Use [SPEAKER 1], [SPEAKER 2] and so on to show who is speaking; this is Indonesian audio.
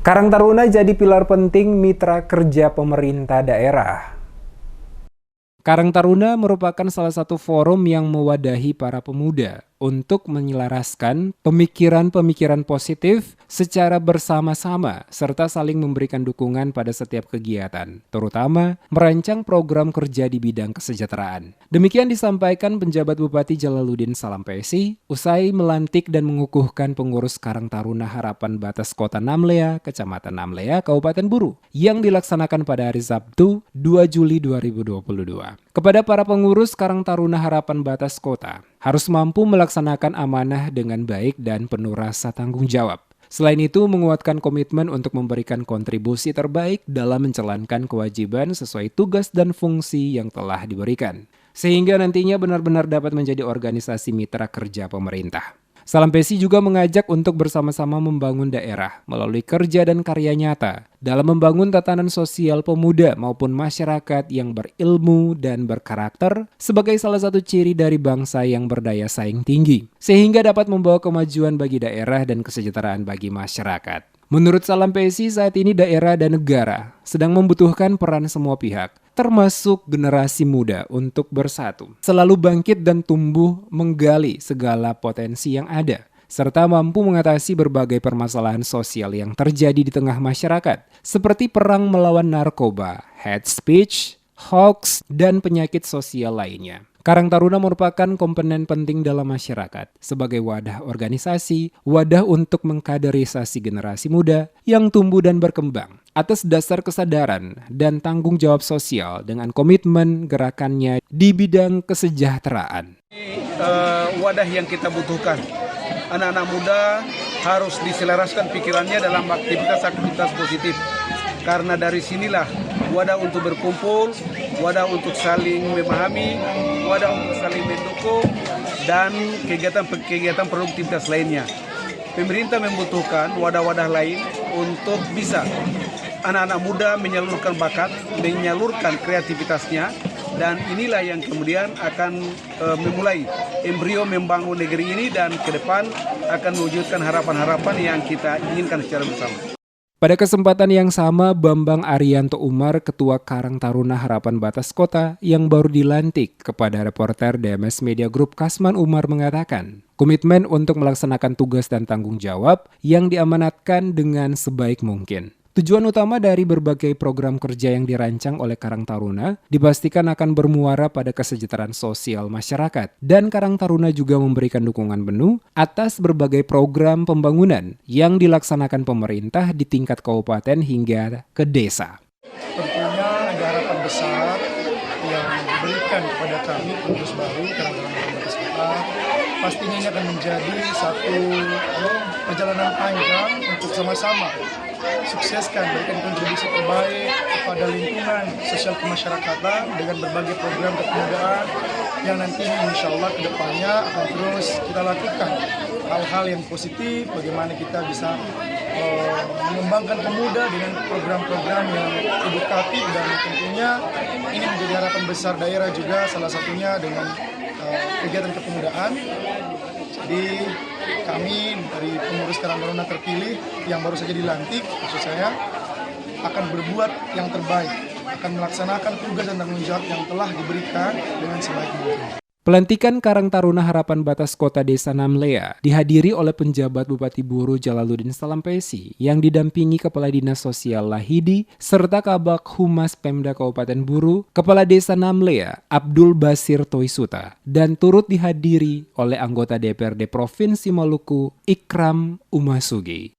[SPEAKER 1] Karang Taruna jadi pilar penting mitra kerja pemerintah daerah. Karang Taruna merupakan salah satu forum yang mewadahi para pemuda untuk menyelaraskan pemikiran-pemikiran positif secara bersama-sama serta saling memberikan dukungan pada setiap kegiatan, terutama merancang program kerja di bidang kesejahteraan. Demikian disampaikan penjabat Bupati Jalaluddin Salampesi usai melantik dan mengukuhkan pengurus Karang Taruna Harapan Batas Kota Namlea, Kecamatan Namlea, Kabupaten Buru, yang dilaksanakan pada hari Sabtu 2 Juli 2022. Kepada para pengurus Karang Taruna Harapan Batas Kota, harus mampu melaksanakan amanah dengan baik dan penuh rasa tanggung jawab. Selain itu, menguatkan komitmen untuk memberikan kontribusi terbaik dalam menjalankan kewajiban sesuai tugas dan fungsi yang telah diberikan, sehingga nantinya benar-benar dapat menjadi organisasi mitra kerja pemerintah. Salampesi juga mengajak untuk bersama-sama membangun daerah melalui kerja dan karya nyata dalam membangun tatanan sosial pemuda maupun masyarakat yang berilmu dan berkarakter sebagai salah satu ciri dari bangsa yang berdaya saing tinggi, sehingga dapat membawa kemajuan bagi daerah dan kesejahteraan bagi masyarakat. Menurut Salampesi, saat ini daerah dan negara sedang membutuhkan peran semua pihak, termasuk generasi muda untuk bersatu, selalu bangkit dan tumbuh menggali segala potensi yang ada, serta mampu mengatasi berbagai permasalahan sosial yang terjadi di tengah masyarakat, seperti perang melawan narkoba, hate speech, hoax, dan penyakit sosial lainnya. Karang Taruna merupakan komponen penting dalam masyarakat sebagai wadah organisasi, wadah untuk mengkaderisasi generasi muda yang tumbuh dan berkembang atas dasar kesadaran dan tanggung jawab sosial dengan komitmen gerakannya di bidang kesejahteraan.
[SPEAKER 2] Wadah yang kita butuhkan. Anak-anak muda harus diselaraskan pikirannya dalam aktivitas-aktivitas positif. Karena dari sinilah wadah untuk berkumpul, wadah untuk saling memahami, wadah untuk saling mendukung, dan kegiatan-kegiatan produktivitas lainnya. Pemerintah membutuhkan wadah-wadah lain untuk bisa anak-anak muda menyalurkan bakat, menyalurkan kreativitasnya, dan inilah yang kemudian akan memulai embrio membangun negeri ini dan ke depan akan mewujudkan harapan-harapan yang kita inginkan secara bersama.
[SPEAKER 1] Pada kesempatan yang sama, Bambang Arianto Umar, Ketua Karang Taruna Harapan Batas Kota yang baru dilantik, kepada reporter DMS Media Group Kasman Umar mengatakan, komitmen untuk melaksanakan tugas dan tanggung jawab yang diamanatkan dengan sebaik mungkin. Tujuan utama dari berbagai program kerja yang dirancang oleh Karang Taruna dipastikan akan bermuara pada kesejahteraan sosial masyarakat, dan Karang Taruna juga memberikan dukungan penuh atas berbagai program pembangunan yang dilaksanakan pemerintah di tingkat kabupaten hingga ke desa.
[SPEAKER 3] Tentunya ada harapan besar yang diberikan kepada kami pengurus baru Karang Taruna Batas Kota. Pastinya ini akan menjadi satu perjalanan panjang untuk sama-sama sukseskan, berikan kontribusi terbaik kepada lingkungan sosial kemasyarakatan dengan berbagai program kepemudaan yang nantinya insya Allah kedepannya akan terus kita lakukan hal-hal yang positif, bagaimana kita bisa mengembangkan pemuda dengan program-program yang edukatif, dan tentunya ini menjadi harapan besar daerah juga, salah satunya dengan kegiatan kepemudaan. Jadi kami dari pengurus Karang Taruna terpilih yang baru saja dilantik, maksud saya, akan berbuat yang terbaik, akan melaksanakan tugas dan tanggung jawab yang telah diberikan dengan sebaik mungkin.
[SPEAKER 1] Pelantikan Karang Taruna Harapan Batas Kota Desa Namlea dihadiri oleh penjabat Bupati Buru Jalaluddin Salampesi yang didampingi Kepala Dinas Sosial Lahidi serta Kabak Humas Pemda Kabupaten Buru, Kepala Desa Namlea Abdul Basir Toisuta, dan turut dihadiri oleh anggota DPRD Provinsi Maluku Ikram Umasugi.